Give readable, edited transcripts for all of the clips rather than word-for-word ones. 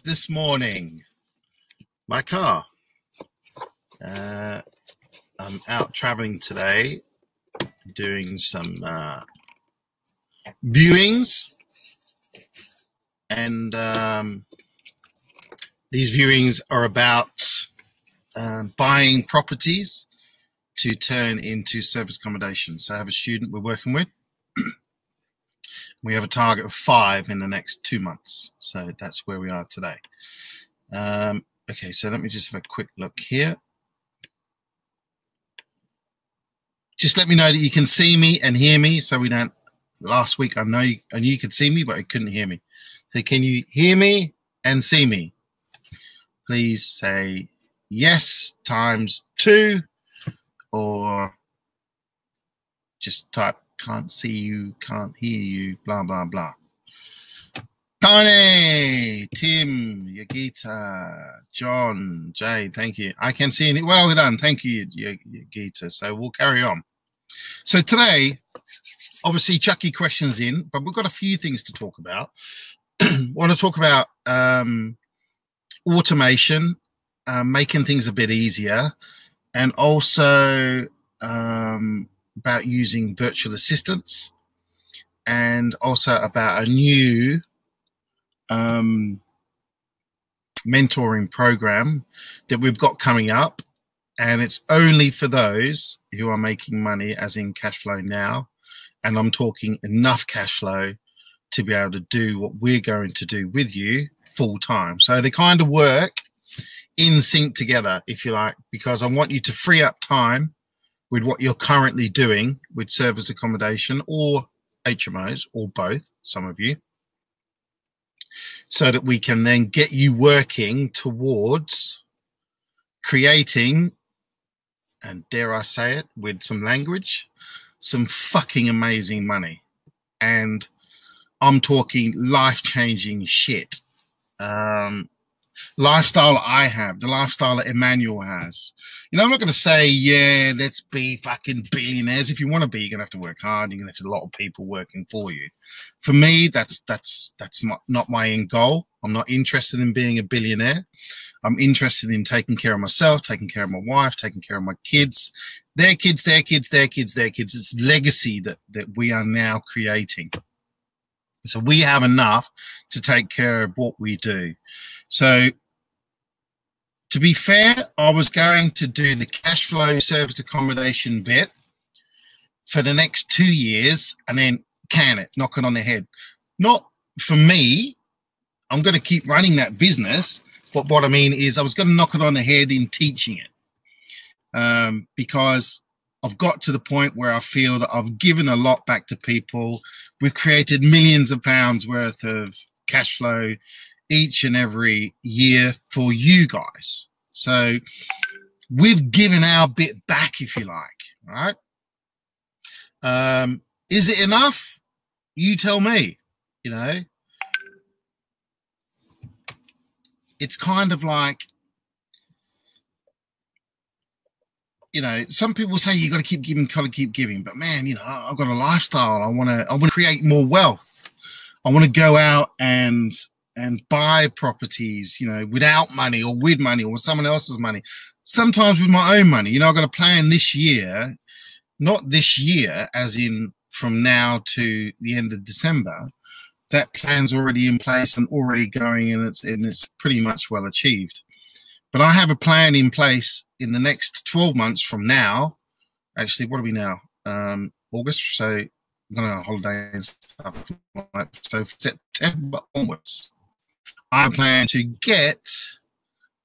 this morning. My car. I'm out traveling today, doing some viewings, and these viewings are about buying properties to turn into service accommodation. So I have a student we're working with. We have a target of 5 in the next 2 months. So that's where we are today. Okay, so let me just have a quick look here. Just let me know that you can see me and hear me, so we don't. Last week I knew you could see me, but I couldn't hear me. So can you hear me and see me? Please say yes ×2, or just type can't see you, can't hear you, blah blah blah. Tony, Tim, Yagita, John, Jay, thank you. I can see it. Well done. Thank you, Yagita. So we'll carry on. So today, obviously, Chucky questions in, but we've got a few things to talk about. Want to talk about automation, making things a bit easier, and also about using virtual assistants, and also about a new mentoring program that we've got coming up, and it's only for those who are making money, as in cash flow now, and I'm talking enough cash flow to be able to do what we're going to do with you full time. So they kind of work in sync together, if you like, because I want you to free up time with what you're currently doing with service accommodation or HMOs, or both, some of you, so that we can then get you working towards creating, and dare I say it with some language, some fucking amazing money. And I'm talking life-changing shit. Lifestyle I have, the lifestyle that Emmanuel has. You know, I'm not going to say, yeah, let's be fucking billionaires. If you want to be, you're going to have to work hard. You're going to have a lot of people working for you. For me, that's not my end goal. I'm not interested in being a billionaire. I'm interested in taking care of myself, taking care of my wife, taking care of my kids, their kids, their kids, their kids, their kids. It's legacy that we are now creating. So we have enough to take care of what we do. So to be fair, I was going to do the cash flow service accommodation bit for the next 2 years and then can it, knock it on the head. Not for me. I'm going to keep running that business. But what I mean is I was going to knock it on the head in teaching it, because I've got to the point where I feel that I've given a lot back to people. We've created millions of pounds worth of cash flow each and every year for you guys. So we've given our bit back, if you like, right? Is it enough? You tell me, you know. It's kind of like, you know, some people say you got to keep giving, got to keep giving. But man, you know, I've got a lifestyle. I want to create more wealth. I want to go out and buy properties, you know, without money or with money or with someone else's money. Sometimes with my own money. You know, I've got a plan this year, not this year, as in from now to the end of December. That plan's already in place and already going, and it's pretty much well achieved. But I have a plan in place in the next 12 months from now. Actually, what are we now? August. So I'm going on holiday and stuff. So September onwards, I plan to get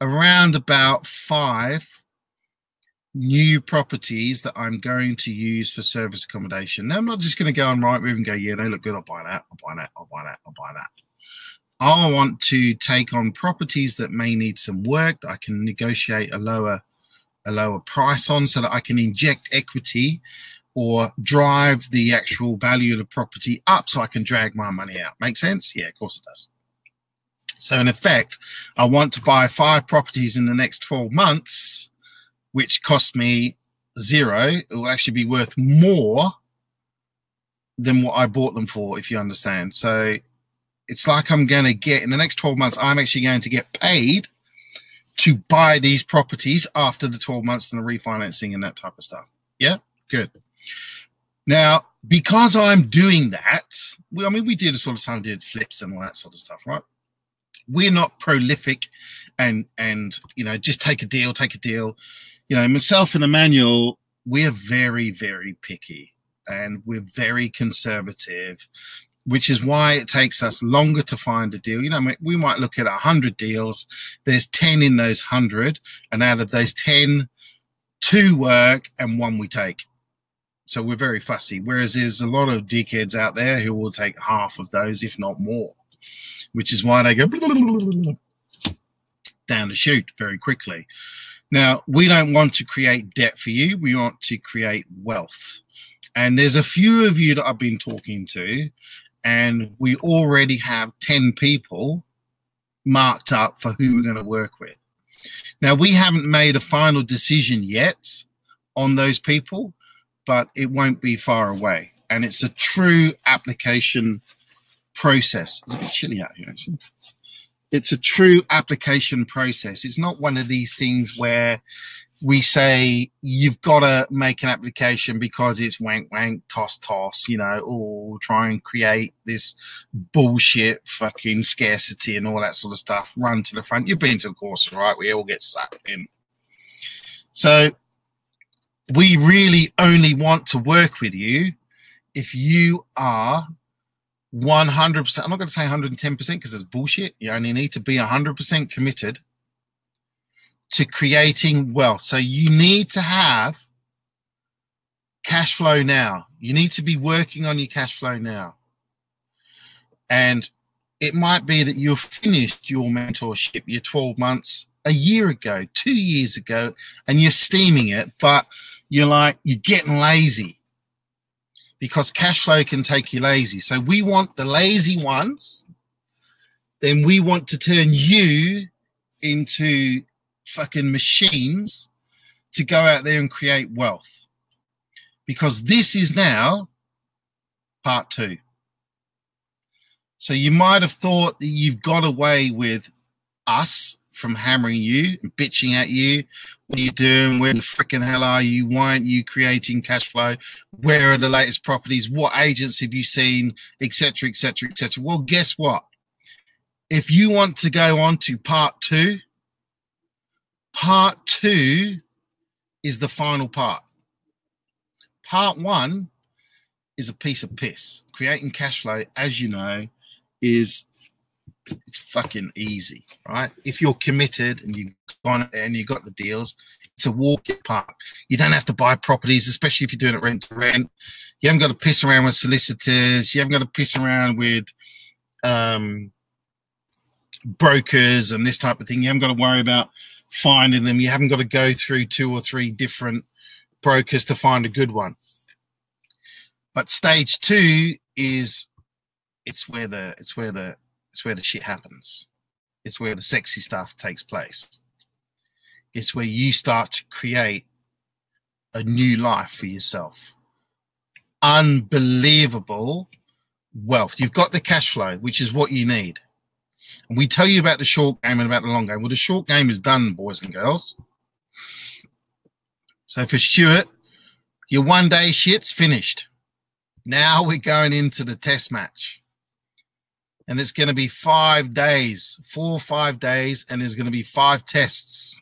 around about 5 new properties that I'm going to use for service accommodation. Now, I'm not just going to go on Rightmove and go, yeah, they look good, I'll buy that, I'll buy that, I'll buy that, I'll buy that. I want to take on properties that may need some work, that I can negotiate a lower price on, so that I can inject equity or drive the actual value of the property up so I can drag my money out. Make sense? Yeah, of course it does. So in effect, I want to buy 5 properties in the next 12 months, which cost me 0. It will actually be worth more than what I bought them for, if you understand. So it's like I'm going to get, in the next 12 months, I'm actually going to get paid to buy these properties after the 12 months and the refinancing and that type of stuff. Yeah, good. Now, because I'm doing that, we do the sort of time, did flips and all that sort of stuff, right? We're not prolific and just take a deal. Myself and Emmanuel, we're very, very picky and we're very conservative, which is why it takes us longer to find a deal. We might look at 100 deals. There's 10 in those 100, and out of those 10, 2 work and 1 we take. So we're very fussy, whereas there's a lot of dickheads out there who will take half of those, if not more, which is why they go down the chute very quickly. Now, we don't want to create debt for you. We want to create wealth. And there's a few of you that I've been talking to, and we already have 10 people marked up for who we're going to work with. Now, we haven't made a final decision yet on those people, but it won't be far away. And it's a true application process. It's a bit chilly out here, actually. It's a true application process. It's not one of these things where we say you've got to make an application because it's wank, wank, toss, toss, or try and create this bullshit fucking scarcity and all that sort of stuff. Run to the front. You've been to the course, right? We all get sucked in. So we really only want to work with you if you are 100%. I'm not going to say 110% because it's bullshit. You only need to be 100% committed to creating wealth. So you need to have cash flow now. You need to be working on your cash flow now. And it might be that you've finished your mentorship, your 12 months, a year ago, 2 years ago, and you're steaming it, but you're getting lazy because cash flow can take you lazy. So we want the lazy ones. Then we want to turn you into fucking machines to go out there and create wealth, because this is now part 2. So you might have thought that you've got away with us from hammering you and bitching at you. What are you doing? Where the freaking hell are you? Why aren't you creating cash flow? Where are the latest properties? What agents have you seen? Etc., etc., etc. Well, guess what? If you want to go on to part 2, part 2 is the final part. Part 1 is a piece of piss. Creating cash flow, as you know, it's fucking easy, right? If you're committed and you've gone and you got the deals, it's a walk in the park. You don't have to buy properties, especially if you're doing it rent to rent. You haven't got to piss around with solicitors. You haven't got to piss around with brokers and this type of thing. You haven't got to worry about finding them. You haven't got to go through 2 or 3 different brokers to find a good one. But stage 2 is it's where the shit happens. It's where the sexy stuff takes place. It's where you start to create a new life for yourself. Unbelievable wealth. You've got the cash flow, which is what you need. And we tell you about the short game and about the long game. Well, the short game is done, boys and girls. So for Stuart, your one-day shit's finished. Now we're going into the test match. And it's going to be 5 days, 4 or 5 days, and there's going to be 5 tests.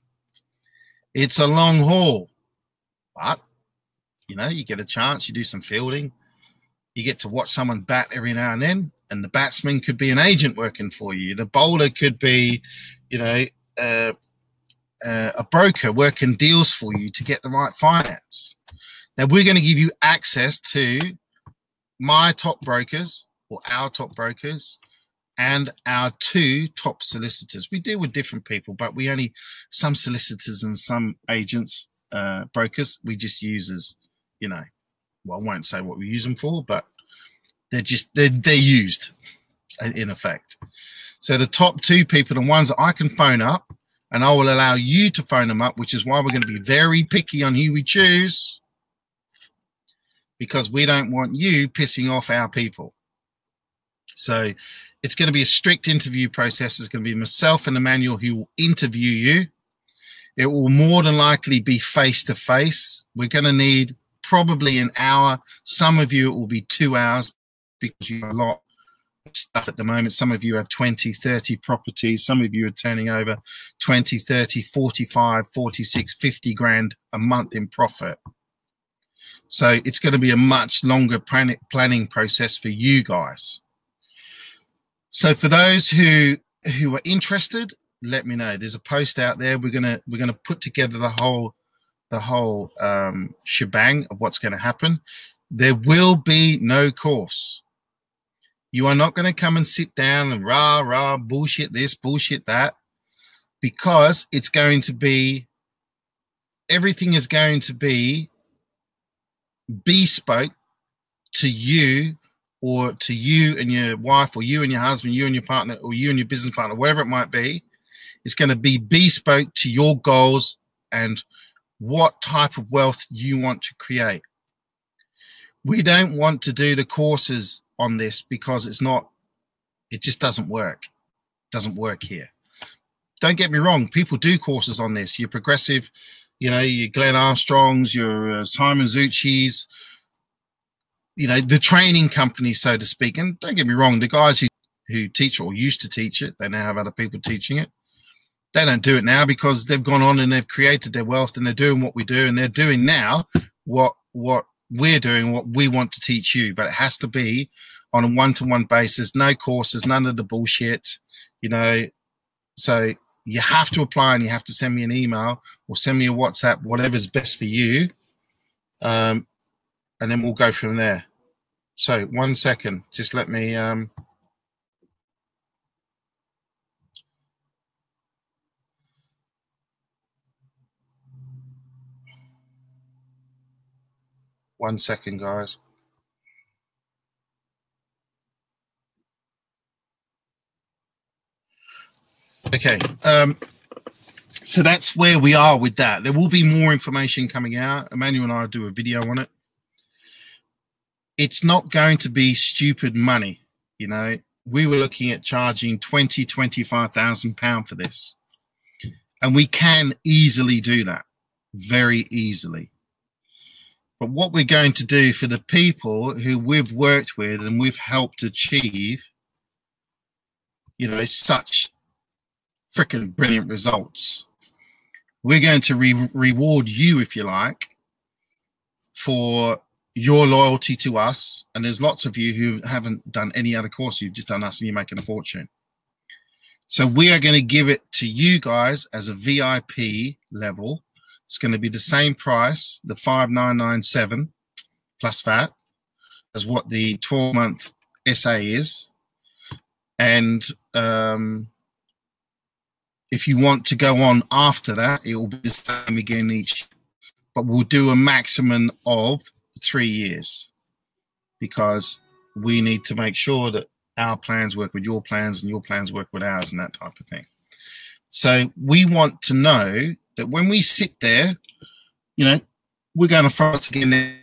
It's a long haul. But, you get a chance, you do some fielding. You get to watch someone bat every now and then. And the batsman could be an agent working for you. The bowler could be, a broker working deals for you to get the right finance. Now, we're going to give you access to my top brokers or our top brokers and our 2 top solicitors. We deal with different people, but we only, some solicitors and some agents, brokers, we just use as, well, I won't say what we use them for, but they're used in effect. So the top 2 people, the ones that I can phone up, and I will allow you to phone them up, which is why we're going to be very picky on who we choose, because we don't want you pissing off our people. So It's going to be a strict interview process. It's going to be myself and Emmanuel who will interview you. It will more than likely be face-to-face. We're going to need probably an hour. Some of you, it will be 2 hours because you have a lot of stuff at the moment. Some of you have 20, 30 properties. Some of you are turning over 20, 30, 45, 46, 50 grand a month in profit. So it's going to be a much longer planning process for you guys. So for those who are interested, let me know. There's a post out there. We're gonna put together the whole shebang of what's going to happen. There will be no course. You are not going to come and sit down and rah bullshit this, bullshit that, because it's going to be, everything is going to be bespoke to you, or to you and your wife, or you and your husband, you and your partner, or you and your business partner, whatever it might be. It's going to be bespoke to your goals and what type of wealth you want to create. We don't want to do the courses on this because it just doesn't work. It doesn't work here. Don't get me wrong. People do courses on this. You're progressive, you know, your Glenn Armstrongs, your Simon Zucci's, you know, the training company, so to speak. And don't get me wrong, the guys who teach or used to teach it, they now have other people teaching it. They don't do it now because they've gone on and they've created their wealth and they're doing what we do, and they're doing now what we're doing, what we want to teach you. But it has to be on a one-to-one basis, no courses, none of the bullshit, you know. So you have to apply, and you have to send me an email or send me a WhatsApp, whatever's best for you. And then we'll go from there. So 1 second, just let me 1 second, guys. Okay, so that's where we are with that. There will be more information coming out. Emmanuel and I will do a video on it. It's not going to be stupid money, you know. We were looking at charging £25,000 for this, and we can easily do that, very easily. But what we're going to do for the people who we've worked with and we've helped achieve, you know, such freaking brilliant results, we're going to reward you, if you like, for your loyalty to us. And there's lots of you who haven't done any other course. You've just done us and you're making a fortune. So we are going to give it to you guys as a VIP level. It's going to be the same price, the $5,997 plus VAT, as what the 12-month SA is. And if you want to go on after that, it will be the same again each. But we'll do a maximum of 3 years, because we need to make sure that our plans work with your plans and your plans work with ours and that type of thing. So we want to know that when we sit there, you know, we're going to France again.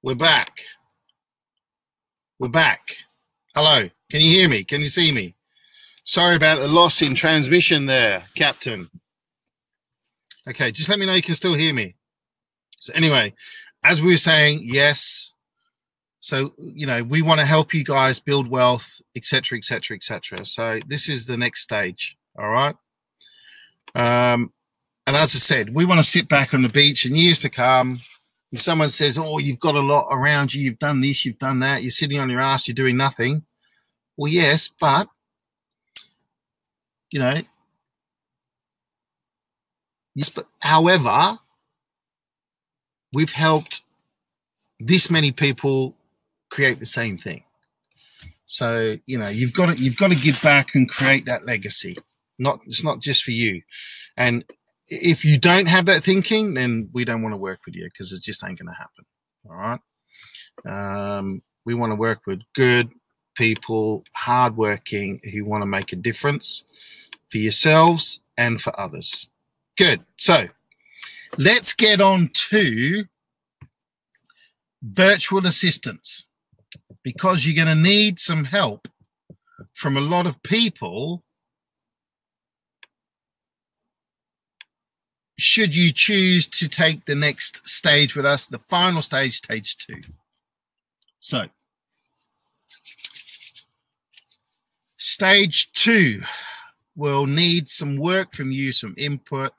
We're back. We're back. Hello. Can you hear me? Can you see me? Sorry about the loss in transmission there, Captain. Okay, just let me know you can still hear me. So anyway, as we were saying, yes. So, you know, we want to help you guys build wealth, etc., etc., etc. So this is the next stage. All right. And as I said, we want to sit back on the beach in years to come. If someone says, oh, you've got a lot around you, you've done this, you've done that, you're sitting on your ass, you're doing nothing. Well, yes, but, you know, yes, but however, we've helped this many people create the same thing. So, you know, you've got to give back and create that legacy. It's not just for you. And if you don't have that thinking, then we don't want to work with you because it just ain't going to happen. All right. We want to work with good people, hardworking, who want to make a difference for yourselves and for others. Good. So let's get on to virtual assistants, because you're going to need some help from a lot of people should you choose to take the next stage with us, the final stage, stage 2. So, stage 2 will need some work from you, some input,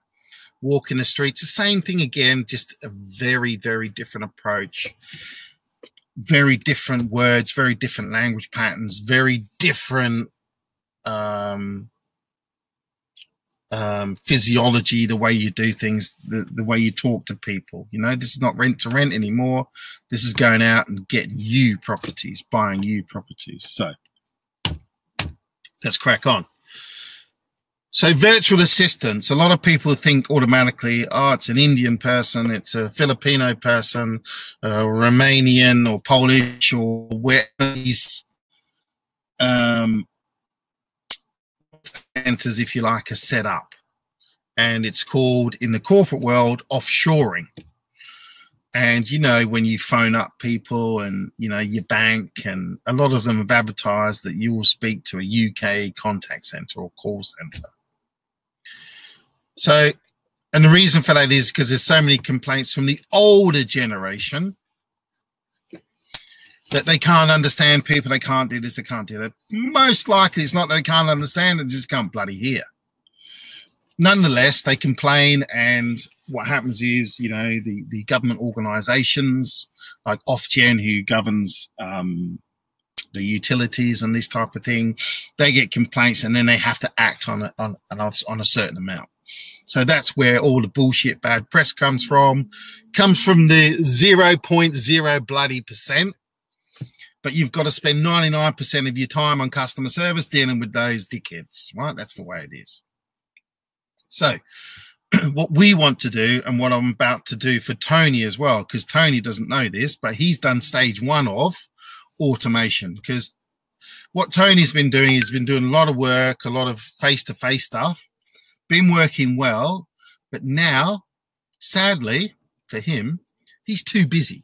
walking the streets. The same thing again, just a very, very different approach. Very different words, very different language patterns, very different physiology, the way you do things, the way you talk to people. You know, this is not rent to rent anymore. This is going out and getting you properties, buying you properties. So let's crack on. So virtual assistants, a lot of people think automatically, oh, it's an Indian person, it's a Filipino person, Romanian or Polish or where these centers, if you like, are set up. And it's called, in the corporate world, offshoring. And, you know, when you phone up people and, you know, your bank, and a lot of them have advertised that you will speak to a UK contact center or call center. So, and the reason for that is because there's so many complaints from the older generation that they can't understand people, they can't do this, they can't do that. Most likely it's not that they can't understand, they just can't bloody hear. Nonetheless, they complain, and what happens is, you know, the government organizations like Ofgem, who governs the utilities and this type of thing, they get complaints and then they have to act on a certain amount. So that's where all the bullshit bad press comes from the 0.0 bloody percent. But you've got to spend 99% of your time on customer service dealing with those dickheads, right? That's the way it is. So what we want to do, and what I'm about to do for Tony as well, because Tony doesn't know this, but he's done stage 1 of automation. Because what Tony's been doing, he's been doing a lot of work, a lot of face-to-face stuff, been working well, but now, sadly for him, he's too busy.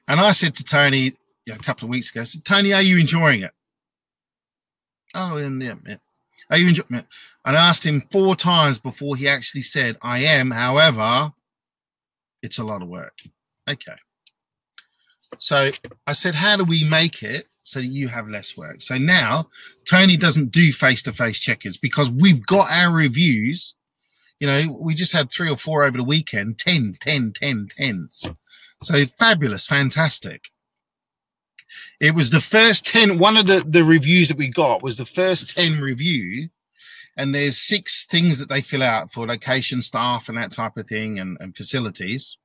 And I said to Tony a couple of weeks ago, I said, Tony, are you enjoying it? Oh, yeah. Are you enjoying it? And I asked him 4 times before he actually said, I am. However, it's a lot of work. Okay. So I said, how do we make it so that you have less work? So now Tony doesn't do face-to-face checkers because we've got our reviews. You know, we just had 3 or 4 over the weekend, 10s. So fabulous, fantastic. It was the first 10. One of the reviews that we got was the first 10 review. And there's 6 things that they fill out for location, staff, and that type of thing, and facilities.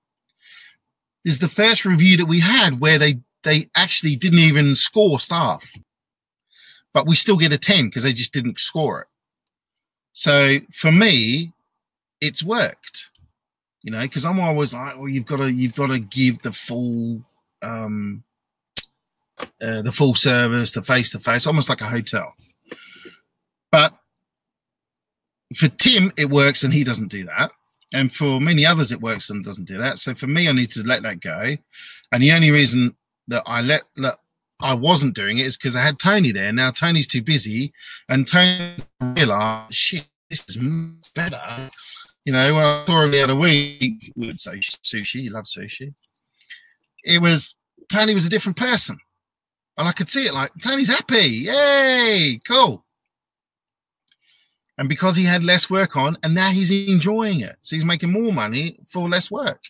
This is the first review that we had where they actually didn't even score staff. But we still get a 10 because they just didn't score it. So for me, it's worked. You know, because I'm always like, well, you've got to give the full service, the face-to-face, almost like a hotel. But for Tim, it works, and he doesn't do that. And for many others, it works and doesn't do that. So for me, I need to let that go. And the only reason that I wasn't doing it is because I had Tony there. Now Tony's too busy, and Tony realized, shit, this is better. You know, when I saw him the other week, we would say sushi. He loves sushi. Tony was a different person. And I could see it, like, Tony's happy. Yay, cool. And because he had less work on, and now he's enjoying it. So he's making more money for less work.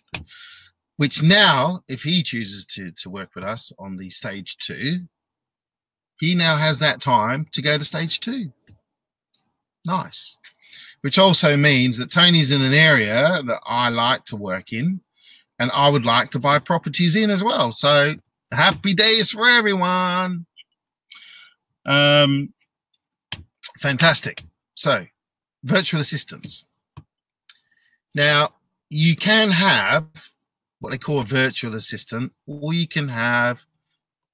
Which now, if he chooses to work with us on the stage 2, he now has that time to go to stage 2. Nice. Which also means that Tony's in an area that I like to work in, and I would like to buy properties in as well. So happy days for everyone. Fantastic. So virtual assistants. Now, you can have what they call a virtual assistant, or you can have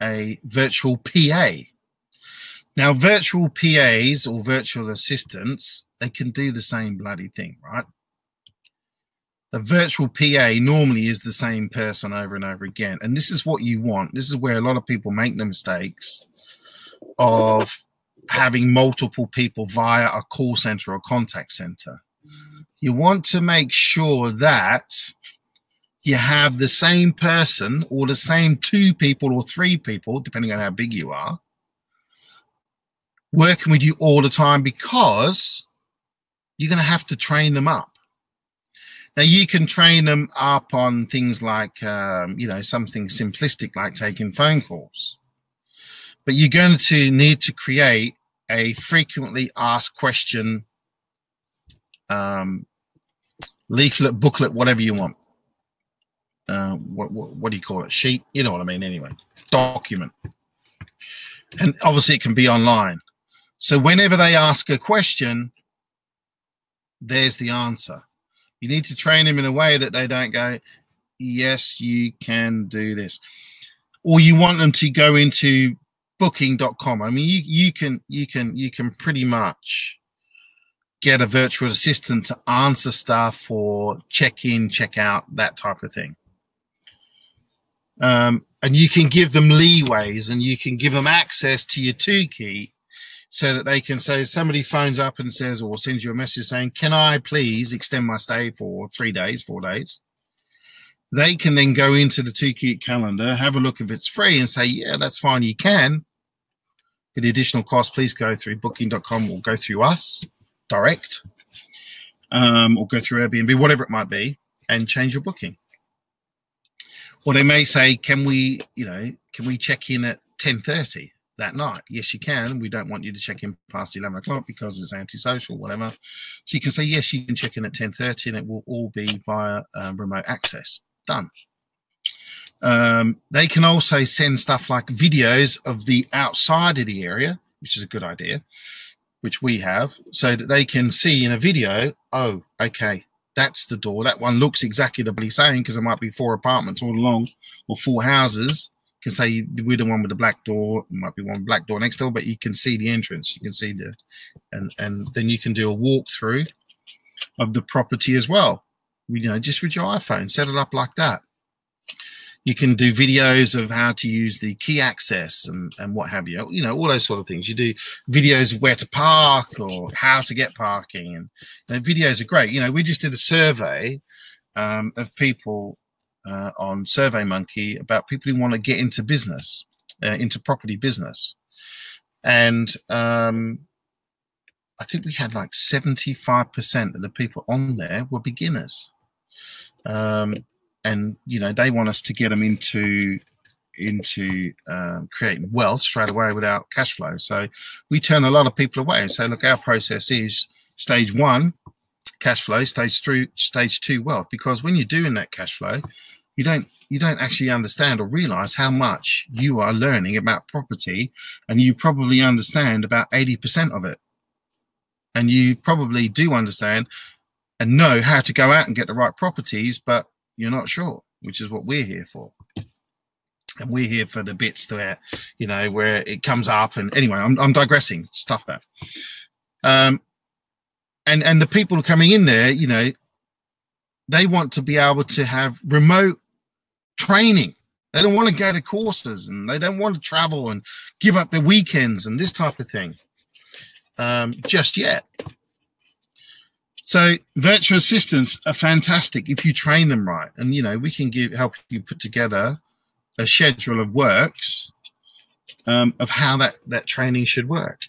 a virtual PA. Now, virtual PAs or virtual assistants, they can do the same bloody thing, right? A virtual PA normally is the same person over and over again. And this is what you want. This is where a lot of people make the mistakes of having multiple people via a call center or contact center. You want to make sure that you have the same person or the same 2 people or 3 people, depending on how big you are, working with you all the time, because you're going to have to train them up. Now, you can train them up on things like, you know, something simplistic like taking phone calls. But you're going to need to create a frequently asked question leaflet, booklet, whatever you want. What do you call it? Sheet? You know what I mean anyway. Document. And obviously it can be online. So whenever they ask a question, there's the answer. You need to train them in a way that they don't go, yes, you can do this. Or you want them to go into booking.com. I mean, you can pretty much get a virtual assistant to answer stuff or check in, check out, that type of thing. And you can give them leeways, and you can give them access to your 2 key, so that they can say, somebody phones up and says, or sends you a message saying, can I please extend my stay for 3 days, 4 days? They can then go into the 2 key calendar, have a look if it's free, and say, yeah, that's fine, you can. For the additional cost, please go through booking.com or go through us direct, or go through Airbnb, whatever it might be, and change your booking. Or they may say, can we check in at 10:30 that night? Yes, you can. We don't want you to check in past 11 o'clock because it's antisocial, whatever. So you can say, yes, you can check in at 10:30, and it will all be via remote access. Done. They can also send stuff like videos of the outside of the area, which is a good idea, which we have, so that they can see in a video, oh, okay, that's the door. That one looks exactly the same, because there might be 4 apartments all along, or 4 houses. You can say we're the one with the black door. There might be one black door next door, but you can see the entrance. You can see and then you can do a walkthrough of the property as well. You know, just with your iPhone, set it up like that. You can do videos of how to use the key access and what have you. You know, all those sort of things. You do videos of where to park or how to get parking. And you know, videos are great. You know, we just did a survey of people on SurveyMonkey about people who want to get into business, into property business. And I think we had like 75% of the people on there were beginners. And, you know, they want us to get them into creating wealth straight away without cash flow. So we turn a lot of people away and say, look, our process is stage 1, cash flow, stage 2, wealth. Because when you're doing that cash flow, you don't actually understand or realize how much you are learning about property, and you probably understand about 80% of it. And you probably do understand and know how to go out and get the right properties, but you're not sure, which is what we're here for. And we're here for the bits where, you know, where it comes up. And anyway, I'm digressing, stuff that. And the people coming in there, you know, they want to be able to have remote training. They don't want to go to courses, and they don't want to travel and give up their weekends and this type of thing just yet. So virtual assistants are fantastic if you train them right. And, you know, we can help you put together a schedule of works of how that training should work,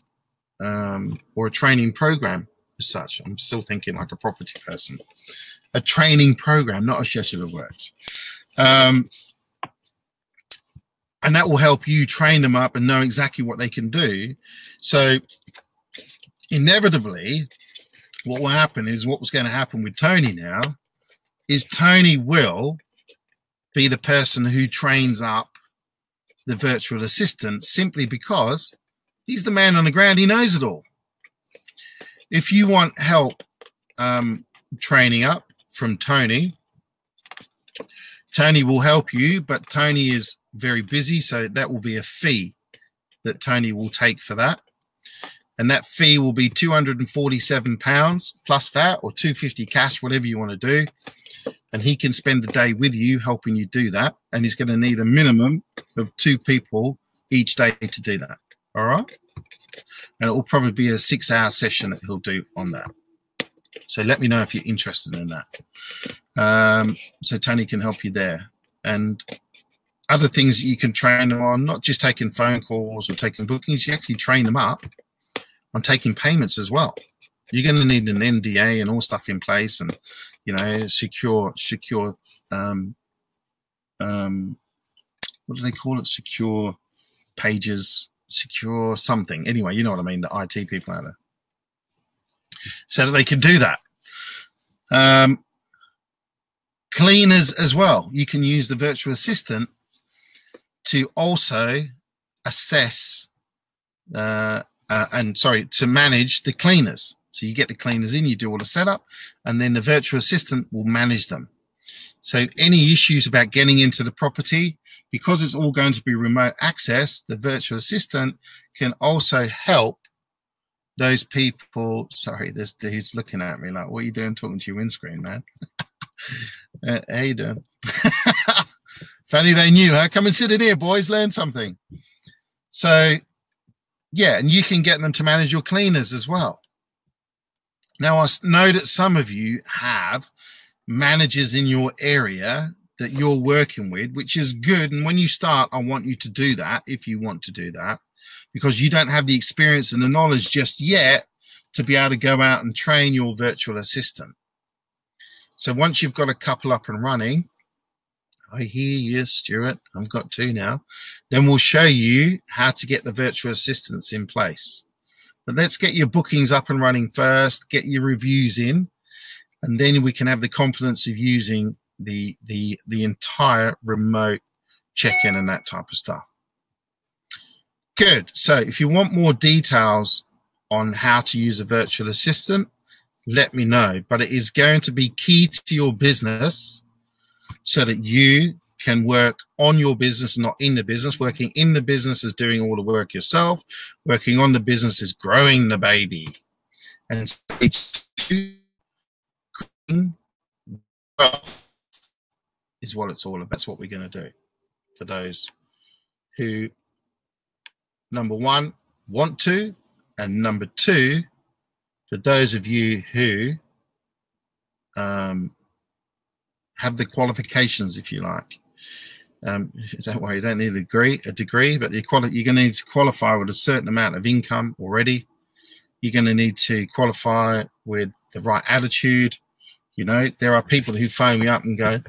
or a training program as such. I'm still thinking like a property person. A training program, not a schedule of works. And that will help you train them up and know exactly what they can do. So inevitably, what will happen is what was going to happen with Tony now is Tony will be the person who trains up the virtual assistant, simply because he's the man on the ground. He knows it all. If you want help training up from Tony, Tony will help you, but Tony is very busy, so that will be a fee that Tony will take for that. And that fee will be £247 plus VAT, or $250 cash, whatever you want to do. And he can spend the day with you helping you do that. And he's going to need a minimum of 2 people each day to do that. All right? And it will probably be a 6-hour session that he'll do on that. So let me know if you're interested in that. So Tony can help you there. And other things that you can train them on, not just taking phone calls or taking bookings, you actually train them up on taking payments as well. You're going to need an NDA and all stuff in place, and, you know, secure what do they call it? Secure pages, secure something. Anyway, you know what I mean, the IT people out there. So that they can do that. Cleaners as well. You can use the virtual assistant to also assess to manage the cleaners. So you get the cleaners in, you do all the setup, and then the virtual assistant will manage them. So any issues about getting into the property, because it's all going to be remote access, the virtual assistant can also help those people. Sorry, this dude's looking at me like, what are you doing talking to your windscreen, man? How you doing? If only they knew, huh? Come and sit in here, boys, learn something. So, yeah, and you can get them to manage your cleaners as well. Now, I know that some of you have managers in your area that you're working with, which is good. And when you start, I want you to do that if you want to do that, because you don't have the experience and the knowledge just yet to be able to go out and train your virtual assistant. So once you've got a couple up and running, I hear you, Stuart, I've got 2 now, then we'll show you how to get the virtual assistants in place. But let's get your bookings up and running first, get your reviews in, and then we can have the confidence of using the entire remote check-in and that type of stuff. Good. So if you want more details on how to use a virtual assistant, let me know. But it is going to be key to your business so that you can work on your business, not in the business. Working in the business is doing all the work yourself. Working on the business is growing the baby. And stage 2 is what it's all about. That's what we're going to do for those who, number 1, want to, and number 2, for those of you who have the qualifications, if you like. Don't worry, you don't need a degree, but you're going to need to qualify with a certain amount of income already. You're going to need to qualify with the right attitude. You know, there are people who phone me up and go,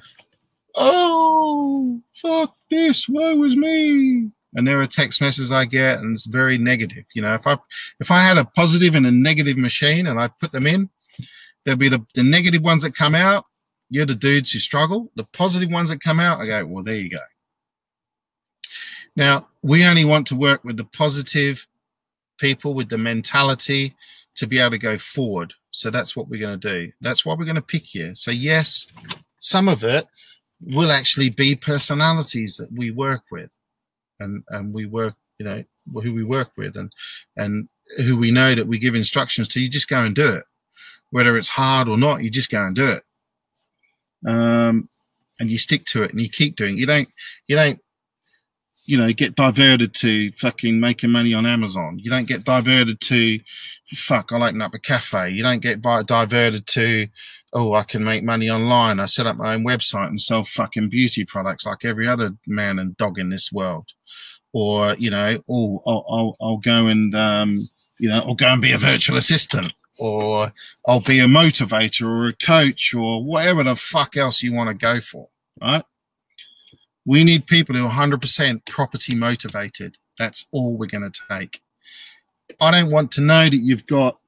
"Oh, fuck this, woe is me." And there are text messages I get, and it's very negative. You know, if I had a positive and a negative machine and I put them in, there'll be the negative ones that come out. You're the dudes who struggle. The positive ones that come out, I go, well, there you go. Now, we only want to work with the positive people with the mentality to be able to go forward. So that's what we're going to do. That's why we're going to pick you. So yes, some of it will actually be personalities that we work with, and we work, you know, who we work with, and who we know that we give instructions to. You just go and do it. Whether it's hard or not, you just go and do it. and you stick to it and you keep doing it. You don't get diverted to fucking making money on Amazon. You don't get diverted to, fuck, I'll open up a cafe. You don't get diverted to, oh, I can make money online. I set up my own website and sell fucking beauty products like every other man and dog in this world. Or, I'll go and, I'll go and be a virtual assistant, or I'll be a motivator or a coach or whatever the fuck else you want to go for, right? We need people who are 100% property motivated. That's all we're going to take. I don't want to know that you've got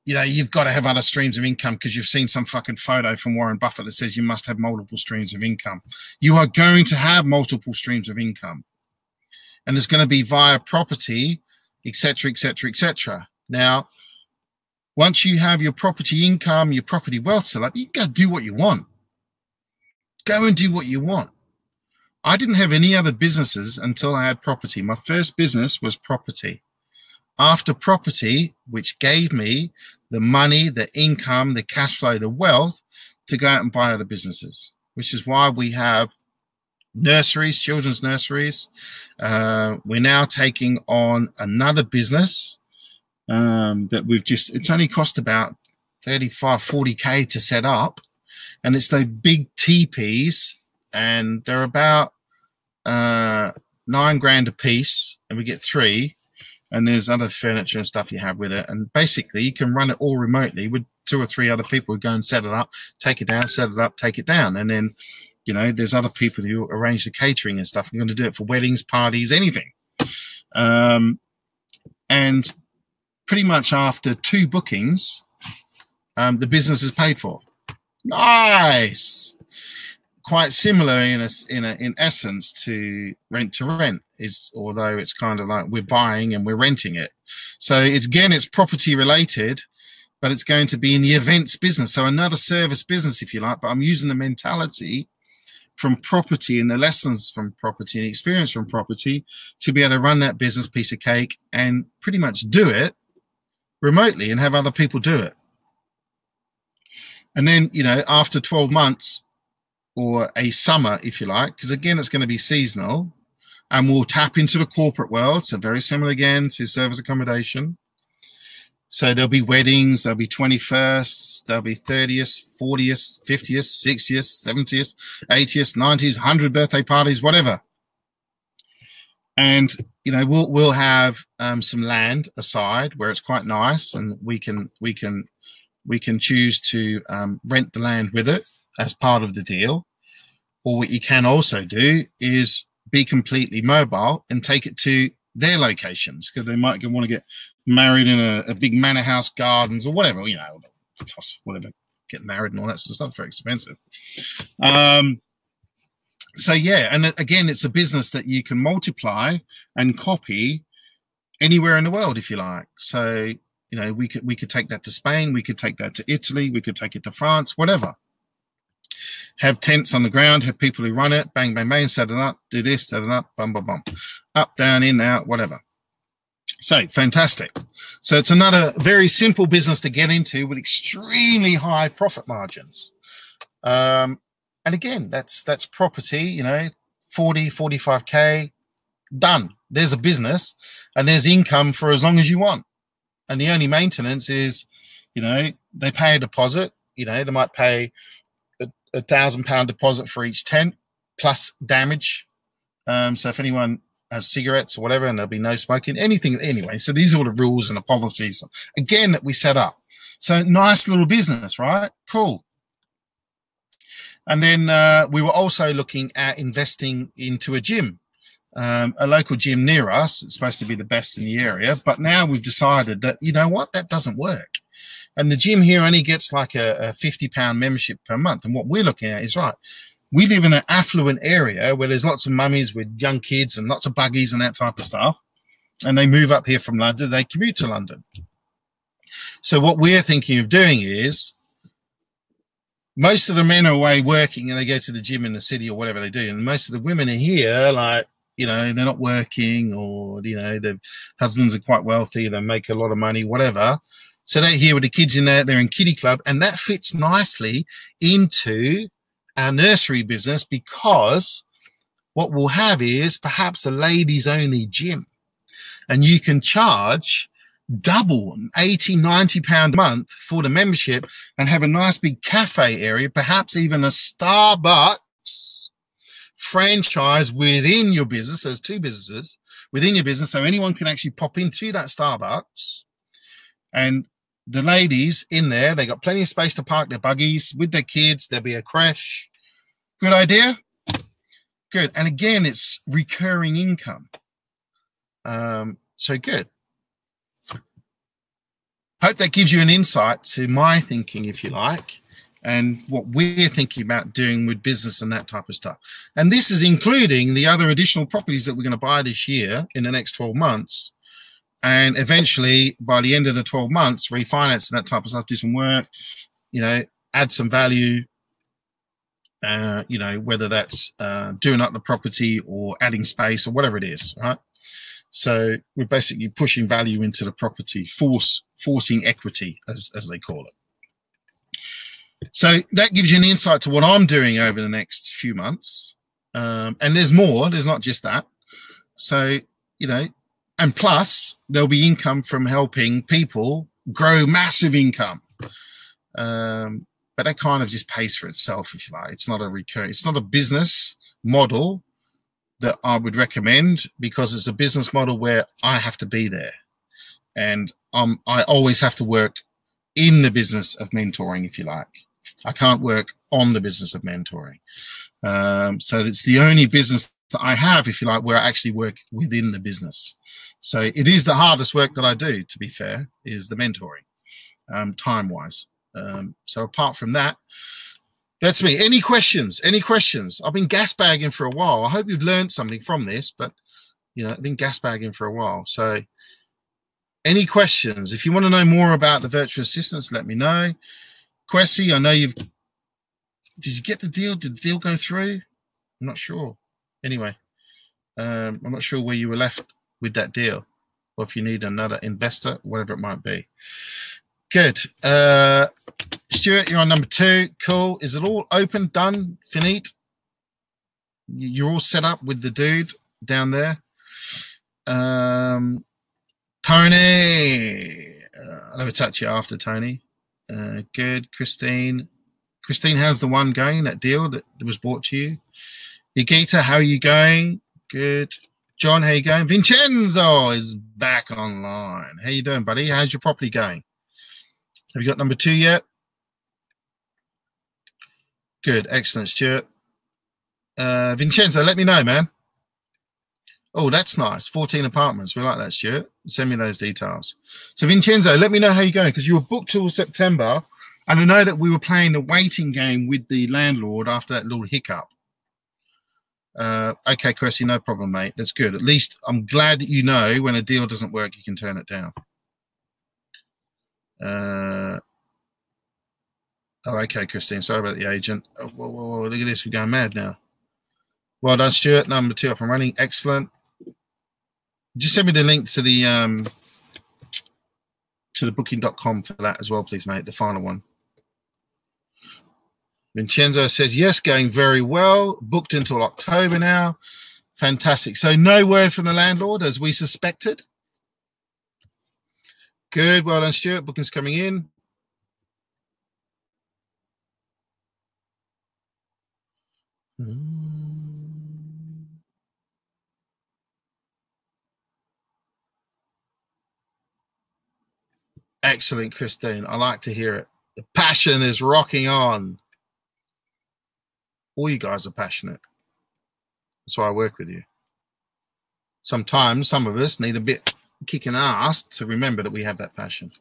to have other streams of income because you've seen some fucking photo from Warren Buffett that says you must have multiple streams of income. You are going to have multiple streams of income. And it's going to be via property, etc., etc., etc. Now, once you have your property income, your property wealth set up, you go do what you want. Go and do what you want. I didn't have any other businesses until I had property. My first business was property. After property, which gave me the money, the income, the cash flow, the wealth to go out and buy other businesses, which is why we have nurseries, children's nurseries. We're now taking on another business that it's only cost about 35, 40K to set up. And it's those big teepees, and they're about $9 grand a piece, and we get 3. And there's other furniture and stuff you have with it. And basically you can run it all remotely with 2 or 3 other people who go and set it up, take it down, set it up, take it down. And then, there's other people who arrange the catering and stuff. You're going to do it for weddings, parties, anything. And pretty much after 2 bookings, the business is paid for. Nice. Quite similar in essence to rent, although it's kind of like we're buying and we're renting it. So it's property related, but it's going to be in the events business. So another service business, if you like, but I'm using the mentality from property and the lessons from property and experience from property to be able to run that business piece of cake and pretty much do it remotely and have other people do it. And then, after 12 months or a summer, if you like, because again, it's going to be seasonal, and we'll tap into the corporate world. So very similar again to service accommodation. So there'll be weddings, there'll be 21st, there'll be 30th, 40th, 50th, 60th, 70th, 80th, 90th, 100 birthday parties, whatever. And, we'll have some land aside where it's quite nice, and we can choose to rent the land with it as part of the deal. Or what you can also do is be completely mobile and take it to their locations, because they might want to get married in a big manor house gardens or whatever, whatever, get married and all that sort of stuff, very expensive. So yeah, and again, it's a business that you can multiply and copy anywhere in the world if you like. So we could take that to Spain, we could take that to Italy, we could take it to France, whatever. Have tents on the ground, have people who run it, bang, bang, bang, set it up, do this, set it up, bum, bum, bum. Up, down, in, out, whatever. So, fantastic. So, it's another very simple business to get into with extremely high profit margins. And again, that's property, 40, 45K, done. There's a business and there's income for as long as you want. And the only maintenance is, they pay a deposit, they might pay £1,000 deposit for each tent plus damage. So if anyone has cigarettes or whatever, and there'll be no smoking, anything anyway. So these are all the rules and the policies again that we set up. So nice little business, right? Cool. And then we were also looking at investing into a gym, a local gym near us. It's supposed to be the best in the area, but now we've decided that, that doesn't work. And the gym here only gets like a £50 membership per month. And what we're looking at is, right, we live in an affluent area where there's lots of mummies with young kids and lots of buggies and that type of stuff. And they move up here from London, they commute to London. So what we're thinking of doing is, most of the men are away working and they go to the gym in the city or whatever they do. And most of the women are here, like, they're not working, or, their husbands are quite wealthy, they make a lot of money, whatever. So they're here with the kids in there, they're in kiddie club, and that fits nicely into our nursery business, because what we'll have is perhaps a ladies only gym, and you can charge double, 80, 90 pound a month for the membership, and have a nice big cafe area, perhaps even a Starbucks franchise within your business. There's 2 businesses within your business, so anyone can actually pop into that Starbucks, and the ladies in there, they got plenty of space to park their buggies with their kids. There'll be a creche. Good idea? Good. And again, it's recurring income. So good. Hope that gives you an insight to my thinking, if you like, and what we're thinking about doing with business and that type of stuff. And this is including the other additional properties that we're going to buy this year in the next 12 months. And eventually, by the end of the 12 months, refinance and that type of stuff, do some work, add some value, whether that's doing up the property or adding space or whatever it is, right? So we're basically pushing value into the property, forcing equity, as they call it. So that gives you an insight to what I'm doing over the next few months. And there's more. There's not just that. So, and plus there'll be income from helping people grow massive income. But that kind of just pays for itself, if you like. It's not a business model that I would recommend, because it's a business model where I have to be there. And I always have to work in the business of mentoring, if you like. I can't work on the business of mentoring. So it's the only business that I have, if you like, where I actually work within the business. So it is the hardest work that I do, to be fair, is the mentoring, time-wise. So apart from that, that's me. Any questions? I've been gas bagging for a while. I hope you've learned something from this, but I've been gas bagging for a while. So any questions? If you want to know more about the virtual assistants, let me know. Quessy, I know did you get the deal? Did the deal go through? I'm not sure. Anyway, I'm not sure where you were left with that deal, or if you need another investor, whatever it might be. Good. Stuart, you're on number 2. Cool. Is it all open, done, finite? You're all set up with the dude down there. Tony. I'll have a touch you after, Tony. Good. Christine, how's the one going, that deal that was brought to you? Yogita, how are you going? Good. John, how you going? Vincenzo is back online. How you doing, buddy? How's your property going? Have you got number 2 yet? Good. Excellent, Stuart. Vincenzo, let me know, man. Oh, that's nice. 14 apartments. We like that, Stuart. Send me those details. So, Vincenzo, let me know how you're going, because you were booked till September, and I know that we were playing the waiting game with the landlord after that little hiccup. Okay, Cressy, no problem, mate. That's good. At least I'm glad that you know when a deal doesn't work, you can turn it down. Oh, okay, Christine. Sorry about the agent. Oh, whoa, look at this. We're going mad now. Well done, Stuart. Number 2 up and running. Excellent. Just send me the link to the booking.com for that as well, please, mate. The final one. Vincenzo says, yes, going very well. Booked until October now. Fantastic. So no word from the landlord, as we suspected. Good. Well done, Stuart. Booking's coming in. Excellent, Christine. I like to hear it. The passion is rocking on. All you guys are passionate. That's why I work with you. Sometimes some of us need a bit kicking ass to remember that we have that passion.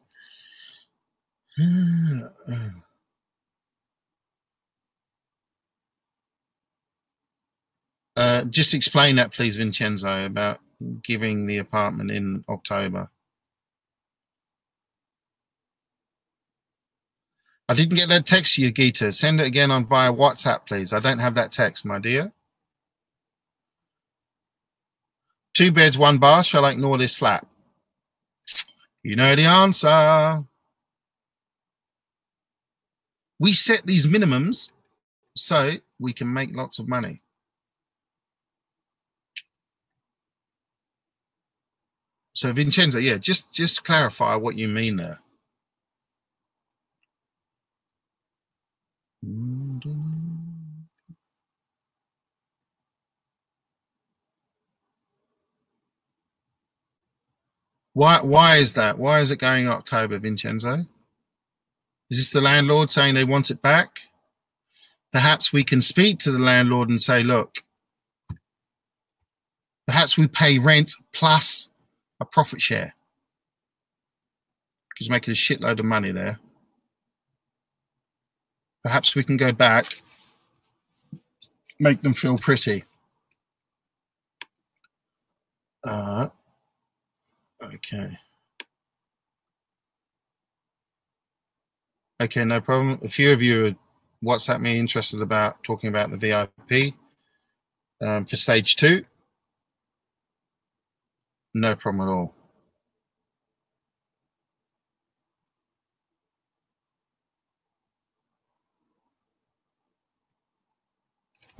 Just explain that, please, Vincenzo, about giving the apartment in October. I didn't get that text to you, Gita. Send it again on via WhatsApp, please. I don't have that text, my dear. 2 beds, 1 bath. Shall I ignore this flat? You know the answer. We set these minimums so we can make lots of money. So Vincenzo, yeah, just clarify what you mean there. Why is that? Why is it going in October, Vincenzo? Is this the landlord saying they want it back? Perhaps we can speak to the landlord and say, look, perhaps we pay rent plus a profit share. He's making a shitload of money there. Perhaps we can go back, make them feel pretty. Okay. Okay, no problem. A few of you WhatsApp me interested about talking about the VIP for stage 2. No problem at all.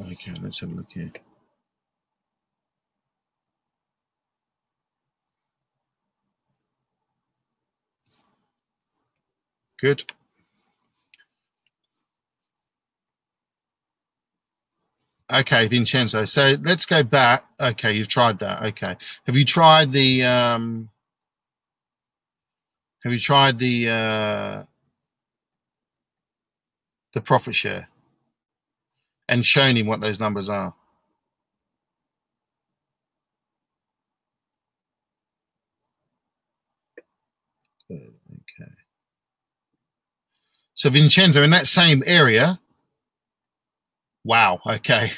Okay, let's have a look here. Good. Okay, Vincenzo. So let's go back. Okay, you've tried that. Okay. Have you tried the profit share and shown him what those numbers are? Good. Okay. So Vincenzo, in that same area. Wow. Okay.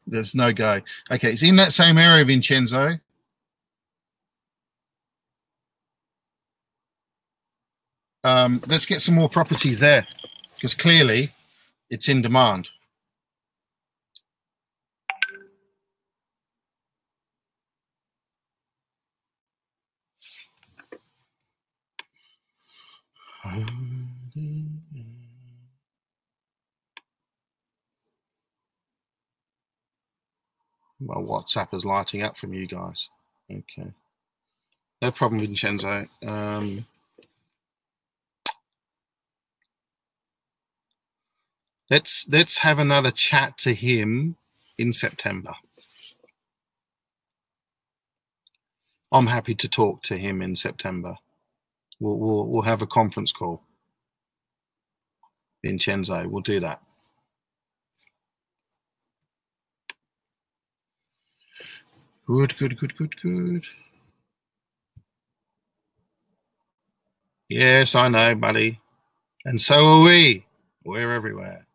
There's no go. Okay, it's in that same area, Vincenzo. Let's get some more properties there, because clearly it's in demand. My WhatsApp is lighting up from you guys. Okay. No problem, Vincenzo. Let's have another chat to him in September. I'm happy to talk to him in September. We'll have a conference call. Vincenzo, we'll do that. Good, good, good, good, good. Yes, I know, buddy. And so are we. We're everywhere.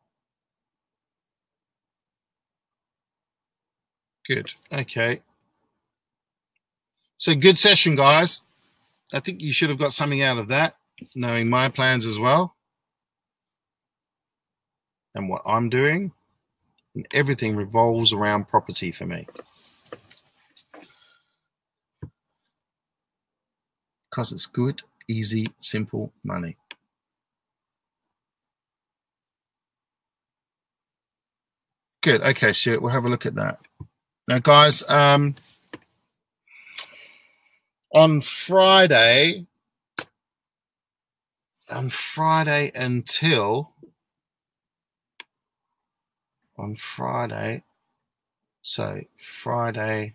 Good. Okay. So good session, guys. I think you should have got something out of that, knowing my plans as well and what I'm doing. And everything revolves around property for me. Because it's good, easy, simple money. Good. Okay, so we'll have a look at that. Now, guys, on Friday until so Friday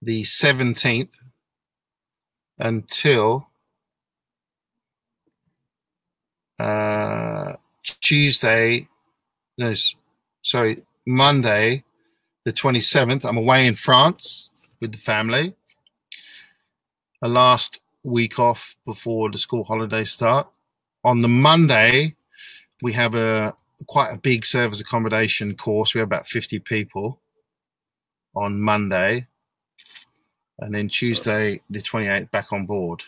the 17th until Monday the 27th, I'm away in France with the family. A last week off before the school holidays start. On the Monday, we have quite a big service accommodation course. We have about 50 people on Monday. And then Tuesday, the 28th, back on board.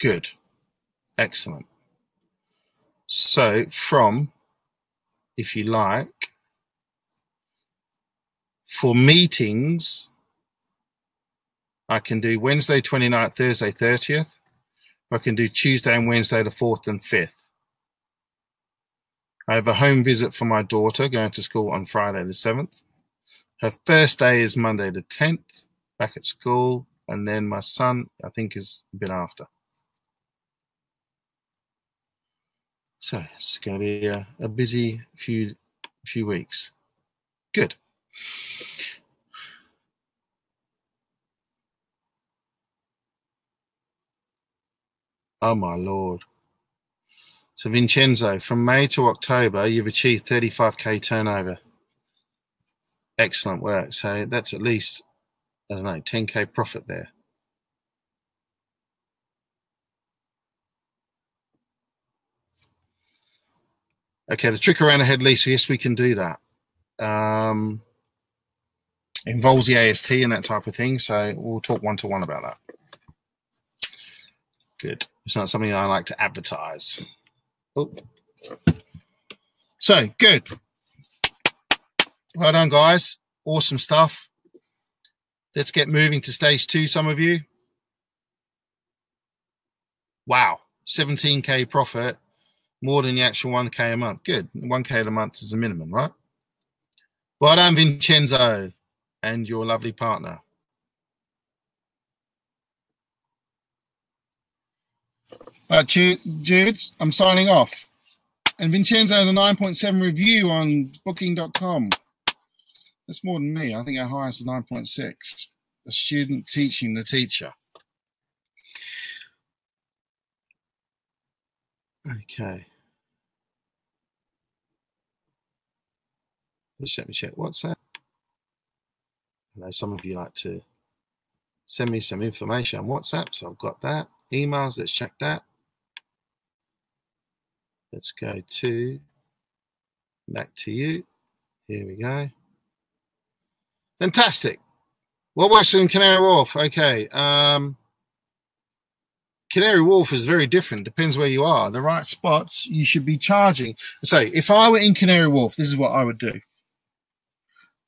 Good. Excellent. So from, if you like, for meetings, I can do Wednesday 29th, Thursday 30th, I can do Tuesday and Wednesday the 4th and 5th. I have a home visit for my daughter going to school on Friday the 7th. Her first day is Monday the 10th, back at school, and then my son, I think, is a bit after. So it's going to be a busy few weeks. Good. Oh, my Lord. So, Vincenzo, from May to October, you've achieved 35K turnover. Excellent work. So that's at least, I don't know, 10K profit there. Okay, the trick around the head, Lisa, yes, we can do that. Involves the AST and that type of thing, so we'll talk one-to-one about that. Good. It's not something I like to advertise. Oh. So, good. Well done, guys. Awesome stuff. Let's get moving to stage 2, some of you. Wow. 17K profit, more than the actual 1K a month. Good. 1K a month is the minimum, right? Well done, Vincenzo, and your lovely partner. Judes, I'm signing off. And Vincenzo has a 9.7 review on booking.com. That's more than me. I think our highest is 9.6. A student teaching the teacher. Okay. Just let me check WhatsApp. I know some of you like to send me some information on WhatsApp, so I've got that. Emails, let's check that. Let's go to back to you. Here we go. Fantastic. What works in Canary Wharf? Okay. Canary Wharf is very different. Depends where you are. The right spots, you should be charging. So if I were in Canary Wharf, this is what I would do.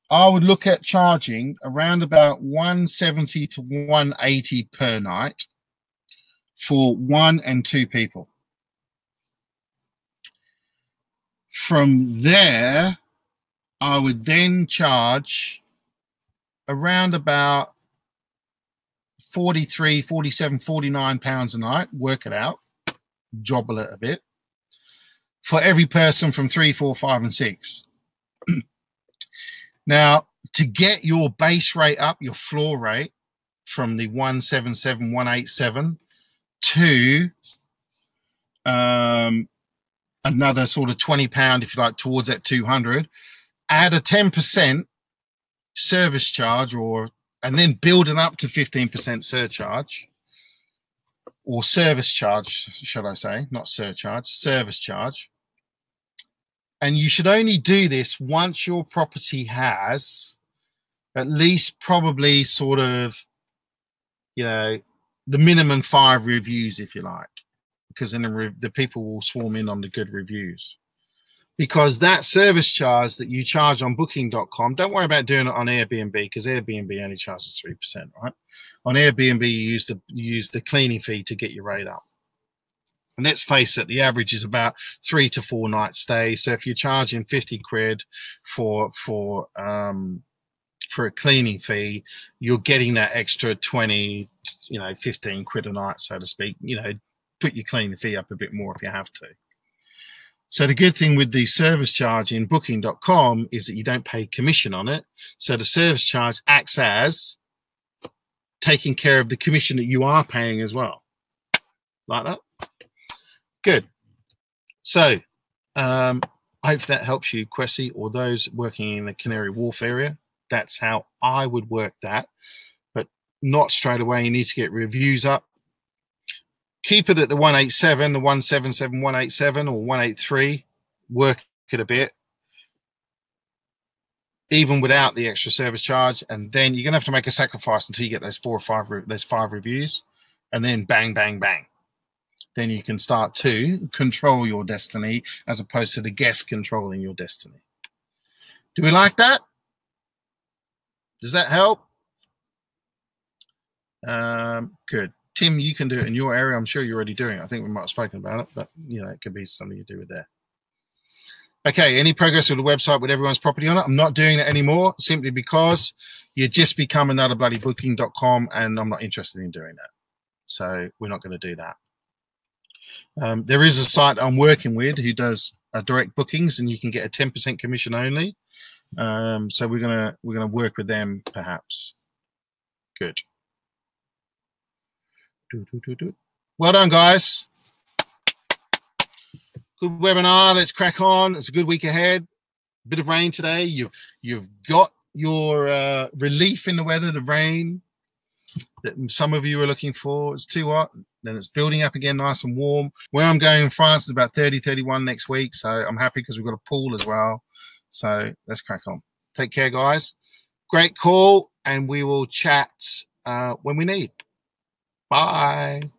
I would look at charging around about 170 to 180 per night for 1 and 2 people. From there, I would then charge around about 43, 47, 49 pounds a night. Work it out. Jobble it a bit. For every person from 3, 4, 5, and 6. Now, to get your base rate up, your floor rate, from the 177, 187 to another sort of £20, if you like, towards that 200, add a 10% service charge, and then building up to 15% surcharge, or service charge, should I say, not surcharge, service charge. And you should only do this once your property has at least probably sort of, you know, the minimum 5 reviews, if you like, because then the people will swarm in on the good reviews. Because that service charge that you charge on booking.com, don't worry about doing it on Airbnb, because Airbnb only charges 3%, right? On Airbnb, you use the cleaning fee to get your rate up. And let's face it, the average is about 3 to 4 night stay. So if you're charging 50 quid for a cleaning fee, you're getting that extra 20, 15 quid a night, so to speak. Put your cleaning fee up a bit more if you have to. So the good thing with the service charge in booking.com is that you don't pay commission on it. So the service charge acts as taking care of the commission that you are paying as well. Like that? Good. So I hope that helps you, Kwesi, or those working in the Canary Wharf area. That's how I would work that, but not straight away. You need to get reviews up. Keep it at the 187, the 177, 187, or 183. Work it a bit, even without the extra service charge. And then you're going to have to make a sacrifice until you get those 5 reviews. And then bang, bang, bang. Then you can start to control your destiny as opposed to the guest controlling your destiny. Do we like that? Does that help? Good. Tim, you can do it in your area. I'm sure you're already doing it. I think we might have spoken about it, but you know, it could be something you do with there. Okay, any progress with the website with everyone's property on it? I'm not doing it anymore simply because you just become another bloody booking.com, and I'm not interested in doing that. So we're not going to do that. There is a site I'm working with who does direct bookings, and you can get a 10% commission only. So we're gonna work with them perhaps. Good. Well done, guys. Good webinar. Let's crack on. It's a good week ahead. Bit of rain today. You've got your relief in the weather, the rain that some of you are looking for. It's too hot. Then it's building up again, nice and warm. Where I'm going in France is about 30, 31 next week. So I'm happy because we've got a pool as well. So let's crack on. Take care, guys. Great call, and we will chat when we need. Bye.